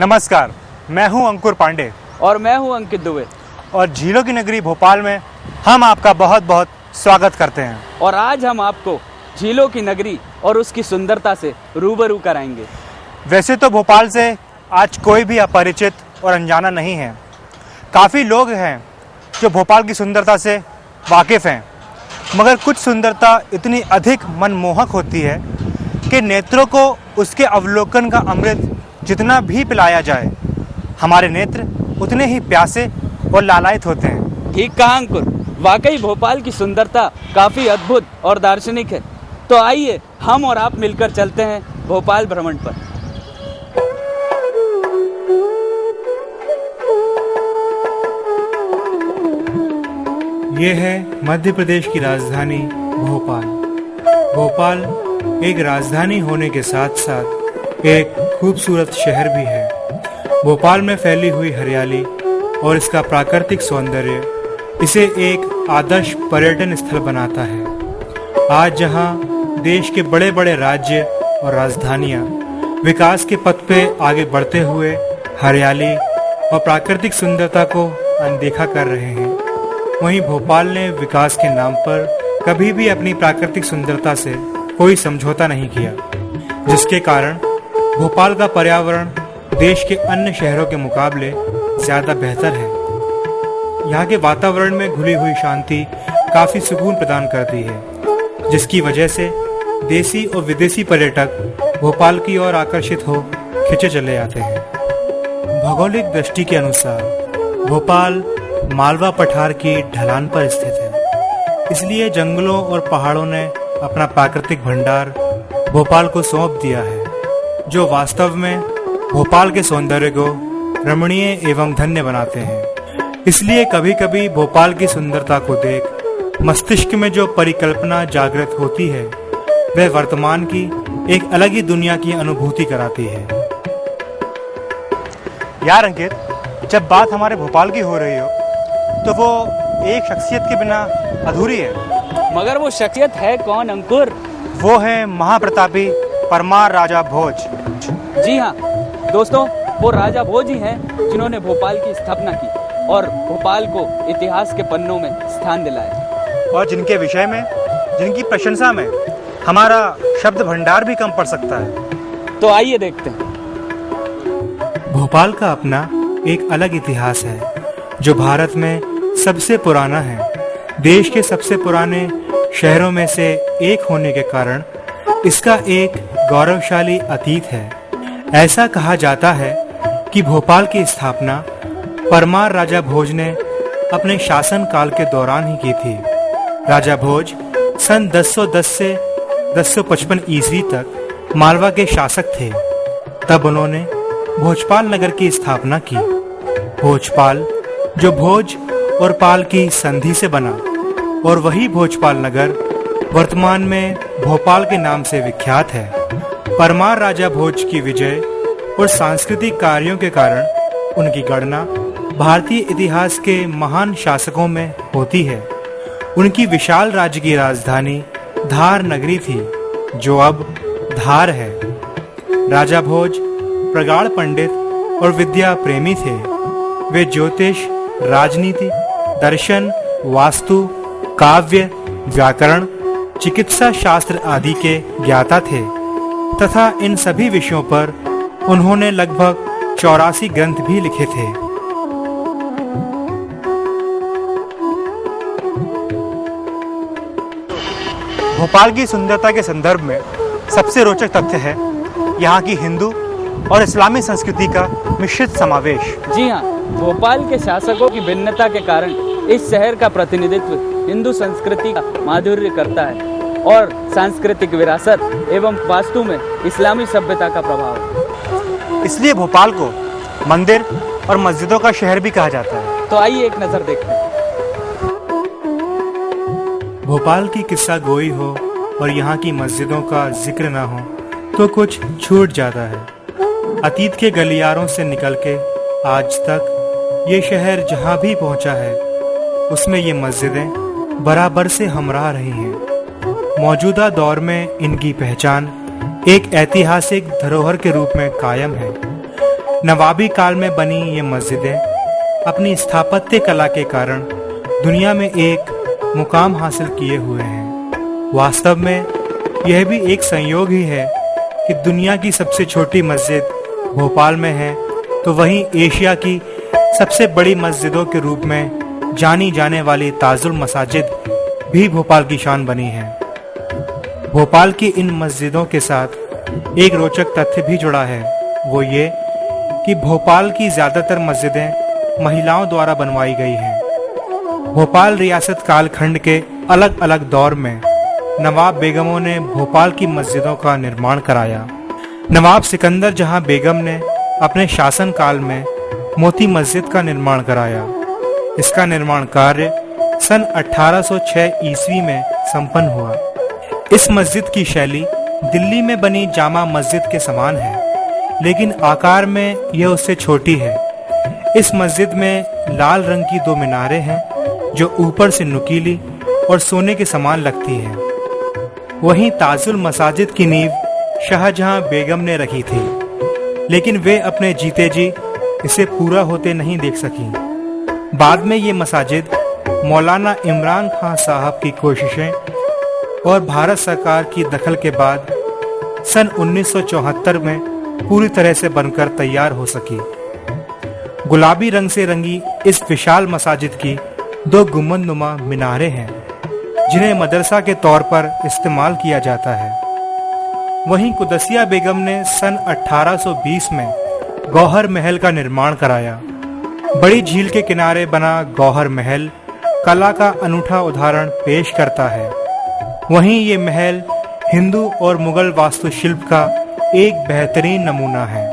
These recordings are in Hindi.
नमस्कार, मैं हूं अंकुर पांडे और मैं हूं अंकित दुबे और झीलों की नगरी भोपाल में हम आपका बहुत बहुत स्वागत करते हैं। और आज हम आपको झीलों की नगरी और उसकी सुंदरता से रूबरू कराएंगे। वैसे तो भोपाल से आज कोई भी अपरिचित और अनजाना नहीं है। काफ़ी लोग हैं जो भोपाल की सुंदरता से वाकिफ़ हैं, मगर कुछ सुंदरता इतनी अधिक मनमोहक होती है कि नेत्रों को उसके अवलोकन का अमृत जितना भी पिलाया जाए, हमारे नेत्र उतने ही प्यासे और लालायित होते हैं। ठीक कहा अंकुर, वाकई भोपाल की सुंदरता काफ़ी अद्भुत और दार्शनिक है। तो आइए हम और आप मिलकर चलते हैं भोपाल भ्रमण पर। ये है मध्य प्रदेश की राजधानी भोपाल। भोपाल एक राजधानी होने के साथ साथ एक खूबसूरत शहर भी है। भोपाल में फैली हुई हरियाली और इसका प्राकृतिक सौंदर्य इसे एक आदर्श पर्यटन स्थल बनाता है। आज जहां देश के बड़े बड़े राज्य और राजधानियां विकास के पथ पे आगे बढ़ते हुए हरियाली और प्राकृतिक सुंदरता को अनदेखा कर रहे हैं, वहीं भोपाल ने विकास के नाम पर कभी भी अपनी प्राकृतिक सुंदरता से कोई समझौता नहीं किया, जिसके कारण भोपाल का पर्यावरण देश के अन्य शहरों के मुकाबले ज़्यादा बेहतर है। यहाँ के वातावरण में घुली हुई शांति काफ़ी सुकून प्रदान करती है, जिसकी वजह से देसी और विदेशी पर्यटक भोपाल की ओर आकर्षित हो खिंचे चले आते हैं। भौगोलिक दृष्टि के अनुसार भोपाल मालवा पठार की ढलान पर स्थित है, इसलिए जंगलों और पहाड़ों ने अपना प्राकृतिक भंडार भोपाल को सौंप दिया है, जो वास्तव में भोपाल के सौंदर्य को रमणीय एवं धन्य बनाते हैं। इसलिए कभी कभी भोपाल की सुंदरता को देख मस्तिष्क में जो परिकल्पना जागृत होती है, वह वर्तमान की एक अलग ही दुनिया की अनुभूति कराती है। यार अंकित, जब बात हमारे भोपाल की हो रही हो तो वो एक शख्सियत के बिना अधूरी है। मगर वो शख्सियत है कौन अंकुर? वो है महाप्रतापी परमार राजा भोज। जी हाँ दोस्तों, वो राजा भोज ही हैं जिन्होंने भोपाल की स्थापना की और भोपाल को इतिहास के पन्नों में स्थान दिलाया, और जिनके विषय में, जिनकी प्रशंसा में हमारा शब्द भंडार भी कम पड़ सकता है। तो आइए देखते हैं। भोपाल का अपना एक अलग इतिहास है, जो भारत में सबसे पुराना है। देश के सबसे पुराने शहरों में से एक होने के कारण इसका एक गौरवशाली अतीत है। ऐसा कहा जाता है कि भोपाल की स्थापना परमार राजा भोज ने अपने शासन काल के दौरान ही की थी। राजा भोज सन 1010 से 1055 ईस्वी तक मालवा के शासक थे। तब उन्होंने भोजपाल नगर की स्थापना की। भोजपाल जो भोज और पाल की संधि से बना, और वही भोजपाल नगर वर्तमान में भोपाल के नाम से विख्यात है। परमार राजा भोज की विजय और सांस्कृतिक कार्यों के कारण उनकी गणना भारतीय इतिहास के महान शासकों में होती है। उनकी विशाल राज्य की राजधानी धार नगरी थी, जो अब धार है। राजा भोज प्रगाढ़ पंडित और विद्या प्रेमी थे। वे ज्योतिष, राजनीति, दर्शन, वास्तु, काव्य, व्याकरण, चिकित्सा शास्त्र आदि के ज्ञाता थे तथा इन सभी विषयों पर उन्होंने लगभग 84 ग्रंथ भी लिखे थे। भोपाल की सुंदरता के संदर्भ में सबसे रोचक तथ्य है यहाँ की हिंदू और इस्लामी संस्कृति का मिश्रित समावेश। जी हाँ, भोपाल के शासकों की भिन्नता के कारण इस शहर का प्रतिनिधित्व हिंदू संस्कृति का माधुर्य करता है और सांस्कृतिक विरासत एवं वास्तु में इस्लामी सभ्यता का प्रभाव है। इसलिए भोपाल को मंदिर और मस्जिदों का शहर भी कहा जाता है। तो आइए एक नजर देखते हैं। भोपाल की किस्सा गोई हो और यहाँ की मस्जिदों का जिक्र ना हो तो कुछ छूट जाता है। अतीत के गलियारों से निकल के आज तक ये शहर जहाँ भी पहुँचा है, उसमें ये मस्जिदें बराबर से हमराह रही हैं। मौजूदा दौर में इनकी पहचान एक ऐतिहासिक धरोहर के रूप में कायम है। नवाबी काल में बनी ये मस्जिदें अपनी स्थापत्य कला के कारण दुनिया में एक मुकाम हासिल किए हुए हैं। वास्तव में यह भी एक संयोग ही है कि दुनिया की सबसे छोटी मस्जिद भोपाल में है, तो वहीं एशिया की सबसे बड़ी मस्जिदों के रूप में जानी जाने वाली ताजुल मसाजिद भी भोपाल की शान बनी है। भोपाल की इन मस्जिदों के साथ एक रोचक तथ्य भी जुड़ा है, वो ये कि भोपाल की ज़्यादातर मस्जिदें महिलाओं द्वारा बनवाई गई हैं। भोपाल रियासत कालखंड के अलग अलग दौर में नवाब बेगमों ने भोपाल की मस्जिदों का निर्माण कराया। नवाब सिकंदर जहां बेगम ने अपने शासन काल में मोती मस्जिद का निर्माण कराया। इसका निर्माण कार्य सन 1806 ईस्वी में संपन्न हुआ। इस मस्जिद की शैली दिल्ली में बनी जामा मस्जिद के समान है, लेकिन आकार में यह उससे छोटी है। इस मस्जिद में लाल रंग की 2 मीनारें हैं जो ऊपर से नुकीली और सोने के समान लगती हैं। वहीं ताजुल मसाजिद की नींव शाहजहां बेगम ने रखी थी, लेकिन वे अपने जीते जी इसे पूरा होते नहीं देख सकी। बाद में ये मसाजिद मौलाना इमरान खान साहब की कोशिशें और भारत सरकार की दखल के बाद सन 1974 में पूरी तरह से बनकर तैयार हो सकी। गुलाबी रंग से रंगी इस विशाल मसाजिद की 2 गुंबदनुमा मीनारें हैं, जिन्हें मदरसा के तौर पर इस्तेमाल किया जाता है। वहीं कुदसिया बेगम ने सन 1820 में गौहर महल का निर्माण कराया। बड़ी झील के किनारे बना गौहर महल कला का अनूठा उदाहरण पेश करता है। वहीं ये महल हिंदू और मुगल वास्तुशिल्प का एक बेहतरीन नमूना है।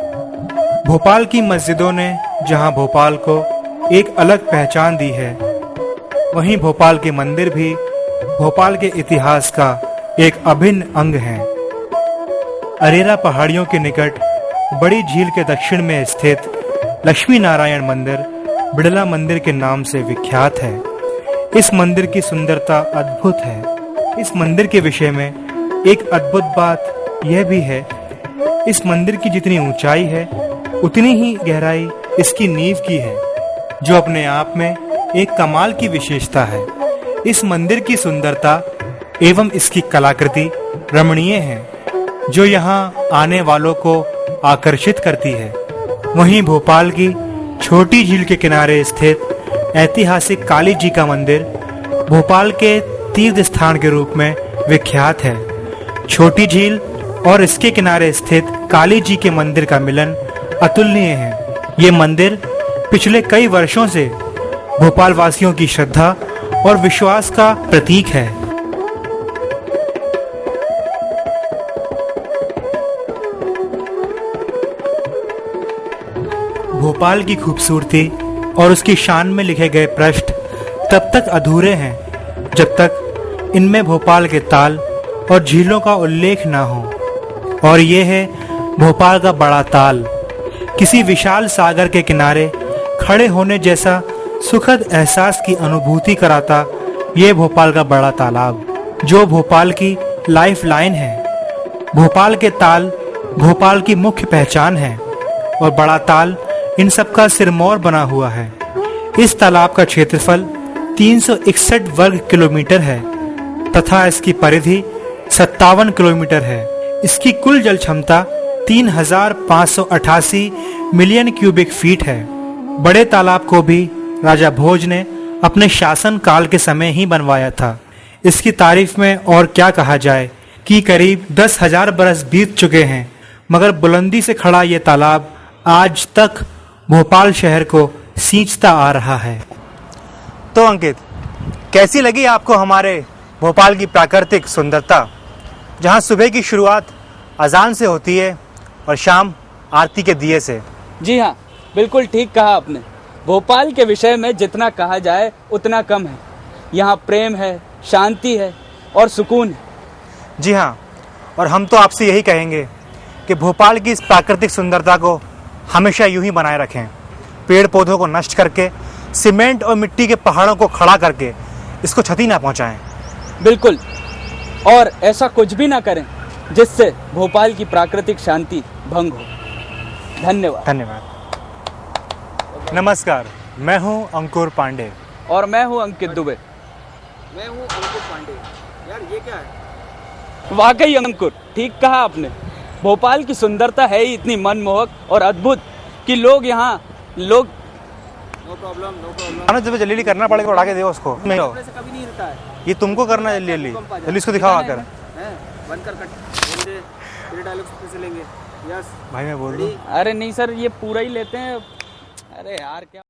भोपाल की मस्जिदों ने जहां भोपाल को एक अलग पहचान दी है, वहीं भोपाल के मंदिर भी भोपाल के इतिहास का एक अभिन्न अंग हैं। अरेरा पहाड़ियों के निकट बड़ी झील के दक्षिण में स्थित लक्ष्मी नारायण मंदिर बिड़ला मंदिर के नाम से विख्यात है। इस मंदिर की सुंदरता अद्भुत है। इस मंदिर के विषय में एक अद्भुत बात यह भी है, इस मंदिर की जितनी ऊंचाई है उतनी ही गहराई इसकी नींव की है, जो अपने आप में एक कमाल की विशेषता है। इस मंदिर की सुंदरता एवं इसकी कलाकृति रमणीय है, जो यहाँ आने वालों को आकर्षित करती है। वहीं भोपाल की छोटी झील के किनारे स्थित ऐतिहासिक काली जी का मंदिर भोपाल के तीर्थ स्थान के रूप में विख्यात है। छोटी झील और इसके किनारे स्थित काली जी के मंदिर का मिलन अतुलनीय है। ये मंदिर पिछले कई वर्षों से भोपाल वासियों की श्रद्धा और विश्वास का प्रतीक है। भोपाल की खूबसूरती और उसकी शान में लिखे गए पृष्ठ तब तक अधूरे हैं जब तक इनमें भोपाल के ताल और झीलों का उल्लेख ना हो। और ये है भोपाल का बड़ा ताल, किसी विशाल सागर के किनारे खड़े होने जैसा सुखद एहसास की अनुभूति कराता ये भोपाल का बड़ा तालाब, जो भोपाल की लाइफ लाइन है। भोपाल के ताल भोपाल की मुख्य पहचान है और बड़ा ताल इन सब का सिरमौर बना हुआ है। इस तालाब का क्षेत्रफल 361 वर्ग किलोमीटर है तथा इसकी परिधि 57 किलोमीटर है। इसकी कुल जल क्षमता 3588 मिलियन क्यूबिक फीट है। बड़े तालाब को भी राजा भोज ने अपने शासन काल के समय ही बनवाया था। इसकी तारीफ में और क्या कहा जाए कि करीब 10,000 बरस बीत चुके हैं, मगर बुलंदी से खड़ा ये तालाब आज तक भोपाल शहर को सींचता आ रहा है। तो अंकित, कैसी लगी आपको हमारे भोपाल की प्राकृतिक सुंदरता, जहां सुबह की शुरुआत अजान से होती है और शाम आरती के दिए से? जी हाँ, बिल्कुल ठीक कहा आपने। भोपाल के विषय में जितना कहा जाए उतना कम है। यहाँ प्रेम है, शांति है और सुकून है। जी हाँ, और हम तो आपसे यही कहेंगे कि भोपाल की इस प्राकृतिक सुंदरता को हमेशा यूं ही बनाए रखें। पेड़ पौधों को नष्ट करके, सीमेंट और मिट्टी के पहाड़ों को खड़ा करके इसको क्षति ना पहुंचाएं। बिल्कुल, और ऐसा कुछ भी ना करें जिससे भोपाल की प्राकृतिक शांति भंग हो। धन्यवाद। धन्यवाद। नमस्कार, मैं हूं अंकुर पांडे। और मैं हूं अंकित दुबे। मैं हूँ अंकुर पांडे। यार ये क्या है? वाकई अंकुर, ठीक कहा आपने। भोपाल की सुंदरता है ही इतनी मनमोहक और अद्भुत कि लोग नो प्रॉब्लम नो प्रॉब्लम। मानो जब जल्दी करना पड़ेगा, उड़ा के दो उसको। अपने से कभी नहीं हिलता है। ये तुमको करना है, जल्दी जल्दी इसको दिखाओ आकर। हैं? बंद कर कट। बोल दे तेरे डायलॉग्स पे से लेंगे। यस भाई मैं बोल दूं? अरे नहीं सर, ये पूरा ही लेते हैं। अरे यार क्या